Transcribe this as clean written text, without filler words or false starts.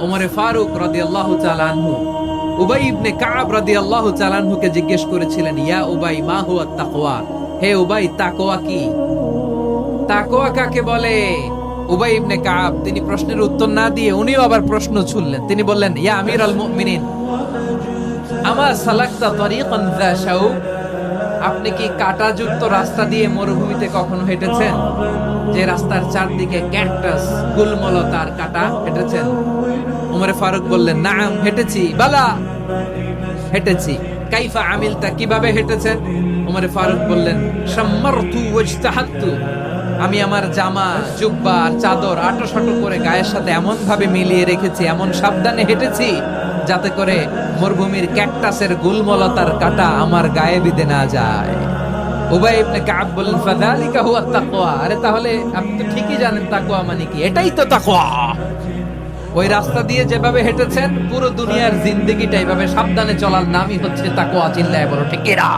ওমরে ফারুক রাদিয়াল্লাহু তাআলা আনহু উবাই ইবনে কাব রাদিয়াল্লাহু তাআলা আনহুকে জিজ্ঞেস করেছিলেন, ইয়া উবাই মা হুয়া তাকওয়া, হে উবাই তাকওয়া কি? তাকওয়া কাকে বলে? উবাই ইবনে কাব তিনি প্রশ্নের উত্তর না দিয়ে উনিও আবার প্রশ্ন ছুড়লেন। তিনি বললেন, ইয়া আমিরাল মুমিনিন, আমা সালাকতা তারিকান যা শাউক, আপনি কি কাঁটাযুক্ত রাস্তা দিয়ে মরুভূমিতে কখনো হেঁটেছেন? যে রাস্তার চারদিকে ক্যাকটাস, গুলমলতার কাঁটা, হেঁটেছেন? ওমরে ফারুক বললেন, নাম, হেঁটেছি। বালা, হেঁটেছি। কাইফা আমিলতা, কিভাবে হেঁটেছেন? ওমরে ফারুক বললেন, শাম্মারতু ওয়াজতাহাতু, আমি আমার জামা, জুব্বা আর চাদর আঁটোসাঁটো করে গায়ের সাথে এমন ভাবে মিলিয়ে রেখেছি, এমন সাবধানে হেঁটেছি যাতে করে মরুভূমির ক্যাকটাসের গুলমলতার কাঁটা আমার গায়ে বিঁধে না যায়। উবাই ইবনে কাব বললেন, ফাযালিকা হুয়া তাকওয়া, আরে তাহলে আপনি তো ঠিকই জানেন তাকওয়া মানে কি, এটাই তো তাকওয়া। ওই রাস্তা দিয়ে যেভাবে হেঁটেছেন, পুরো দুনিয়ার জিন্দেগিটা এইভাবে সাবধানে চলার নামই হচ্ছে তাকওয়া। চিল্লায় বলো ঠিক কিনা?